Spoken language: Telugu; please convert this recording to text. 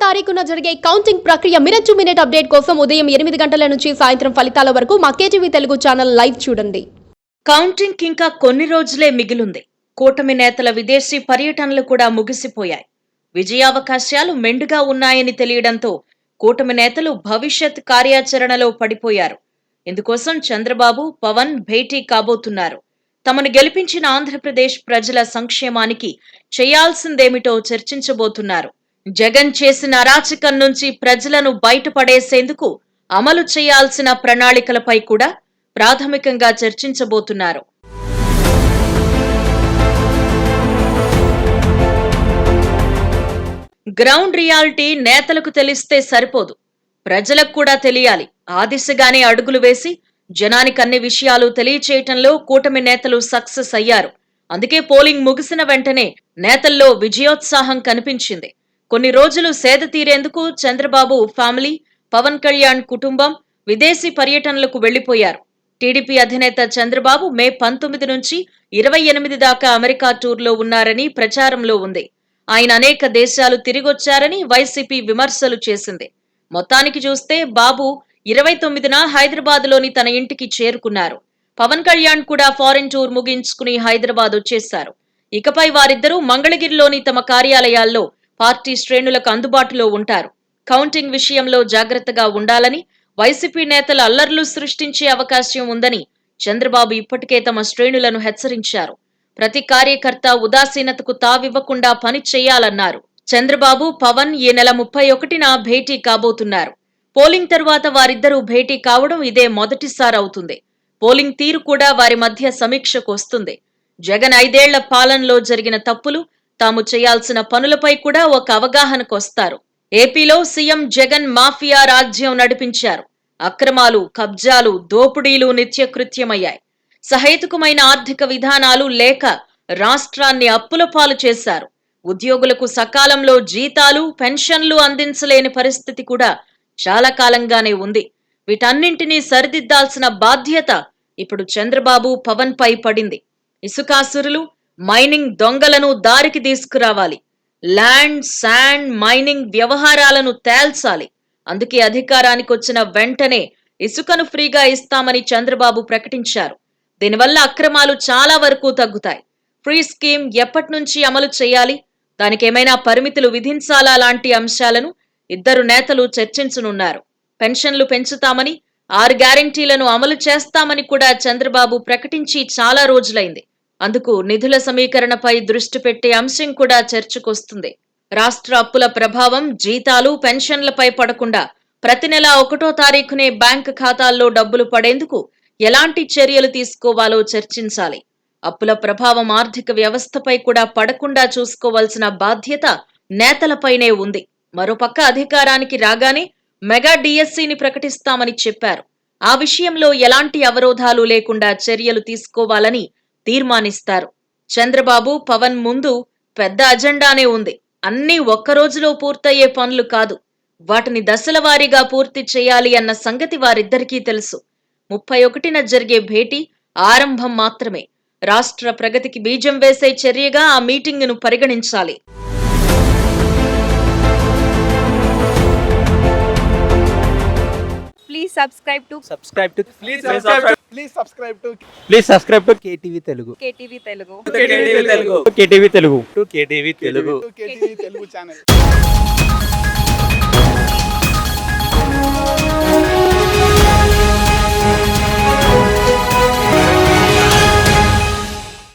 తారీఖున జరిగే కౌంటింగ్ ప్రక్రియ మినిట్ టు మినిట్ అప్డేట్ కోసం ఉదయం 8 గంటల నుంచి సాయంత్రం ఫలితాల వరకు మా కేటీవీ తెలుగు ఛానల్ లైవ్ చూడండి. కౌంటింగ్ ఇంకా కొన్ని రోజులే మిగిలుంది. కూటమి నేతల విదేశీ పర్యటనలు కూడా ముగిసిపోయాయి. విజయావకాశాలు మెండుగా ఉన్నాయని తెలియడంతో కూటమి నేతలు భవిష్యత్ కార్యాచరణలో పడిపోయారు. ఇందుకోసం చంద్రబాబు, పవన్ భేటీ కాబోతున్నారు. తమను గెలిపించిన ఆంధ్రప్రదేశ్ ప్రజల సంక్షేమానికి చేయాల్సిందేమిటో చర్చించబోతున్నారు. జగన్ చేసిన అరాచకం నుంచి ప్రజలను బయటపడేసేందుకు అమలు చేయాల్సిన ప్రణాళికలపై కూడా ప్రాథమికంగా చర్చించబోతున్నారు. గ్రౌండ్ రియాలిటీ నేతలకు తెలిస్తే సరిపోదు, ప్రజలకు కూడా తెలియాలి. ఆ దిశగానే అడుగులు వేసి జనానికి అన్ని విషయాలు తెలియచేయటంలో కూటమి నేతలు సక్సెస్ అయ్యారు. అందుకే పోలింగ్ ముగిసిన వెంటనే నేతల్లో విజయోత్సాహం కనిపించింది. కొన్ని రోజులు సేద తీరేందుకు చంద్రబాబు ఫ్యామిలీ, పవన్ కళ్యాణ్ కుటుంబం విదేశీ పర్యటనలకు వెళ్లిపోయారు. టీడీపీ అధినేత చంద్రబాబు మే 19 నుంచి 28 దాకా అమెరికా టూర్లో ఉన్నారని ప్రచారంలో ఉంది. ఆయన అనేక దేశాలు తిరిగొచ్చారని వైసీపీ విమర్శలు చేసింది. మొత్తానికి చూస్తే బాబు 29న హైదరాబాద్లోని తన ఇంటికి చేరుకున్నారు. పవన్ కళ్యాణ్ కూడా ఫారిన్ టూర్ ముగించుకుని హైదరాబాద్ వచ్చేశారు. ఇకపై వారిద్దరూ మంగళగిరిలోని తమ కార్యాలయాల్లో పార్టీ శ్రేణులకు అందుబాటులో ఉంటారు. కౌంటింగ్ విషయంలో జాగ్రత్తగా ఉండాలని, వైసీపీ నేతలు అల్లర్లు సృష్టించే అవకాశం ఉందని చంద్రబాబు ఇప్పటికే తమ శ్రేణులను హెచ్చరించారు. ప్రతి కార్యకర్త ఉదాసీనతకు తావివ్వకుండా పని చేయాలన్నారు. చంద్రబాబు, పవన్ ఈ నెల 31న భేటీ కాబోతున్నారు. పోలింగ్ తరువాత వారిద్దరూ భేటీ కావడం ఇదే మొదటిసారి అవుతుంది. పోలింగ్ తీరు కూడా వారి మధ్య సమీక్షకు వస్తుంది. జగన్ 5 ఏళ్ల పాలనలో జరిగిన తప్పులు, తాము చేయాల్సిన పనులపై కూడా ఒక అవగాహనకు వస్తారు. ఏపీలో సీఎం జగన్ మాఫియా రాజ్యం నడిపించారు. అక్రమాలు, కబ్జాలు, దోపిడీలు నిత్యకృత్యమయ్యాయి. సహేతుకమైన ఆర్థిక విధానాలు లేక రాష్ట్రాన్ని అప్పుల పాలు చేశారు. ఉద్యోగులకు సకాలంలో జీతాలు, పెన్షన్లు అందించలేని పరిస్థితి కూడా చాలా కాలంగానే ఉంది. వీటన్నింటినీ సరిదిద్దాల్సిన బాధ్యత ఇప్పుడు చంద్రబాబు, పవన్ పై పడింది. ఇసుకాసురులు, మైనింగ్ దొంగలను దారికి తీసుకురావాలి. ల్యాండ్, శాండ్, మైనింగ్ వ్యవహారాలను తేల్చాలి. అందుకే అధికారానికి వచ్చిన వెంటనే ఇసుకను ఫ్రీగా ఇస్తామని చంద్రబాబు ప్రకటించారు. దీనివల్ల అక్రమాలు చాలా వరకు తగ్గుతాయి. ఫ్రీ స్కీమ్ ఎప్పటి నుంచి అమలు చేయాలి, దానికేమైనా పరిమితులు విధించాలా లాంటి అంశాలను ఇద్దరు నేతలు చర్చించనున్నారు. పెన్షన్లు పెంచుతామని, 6 గ్యారెంటీలను అమలు చేస్తామని కూడా చంద్రబాబు ప్రకటించి చాలా రోజులైంది. అందుకు నిధుల సమీకరణపై దృష్టి పెట్టే అంశం కూడా చర్చకొస్తుంది. రాష్ట్ర అప్పుల ప్రభావం జీతాలు, పెన్షన్లపై పడకుండా ప్రతి నెల 1వ తారీఖునే బ్యాంకు ఖాతాల్లో డబ్బులు పడేందుకు ఎలాంటి చర్యలు తీసుకోవాలో చర్చించాలి. అప్పుల ప్రభావం ఆర్థిక వ్యవస్థపై కూడా పడకుండా చూసుకోవాల్సిన బాధ్యత నేతలపైనే ఉంది. మరోపక్క అధికారానికి రాగానే మెగా డిఎస్సిని ప్రకటిస్తామని చెప్పారు. ఆ విషయంలో ఎలాంటి అవరోధాలు లేకుండా చర్యలు తీసుకోవాలని తీర్మానిస్తారు. చంద్రబాబు, పవన్ ముందు పెద్ద అజెండానే ఉంది. అన్నీ ఒక్కరోజులో పూర్తయ్యే పనులు కాదు, వాటిని దశల వారీగా పూర్తి చేయాలి అన్న సంగతి వారిద్దరికీ తెలుసు. 31న జరిగే భేటీ ఆరంభం మాత్రమే. రాష్ట్ర ప్రగతికి బీజం వేసే చర్యగా ఆ మీటింగును పరిగణించాలి. Please subscribe to KTV Telugu. KTV Telugu. KTV Telugu channel.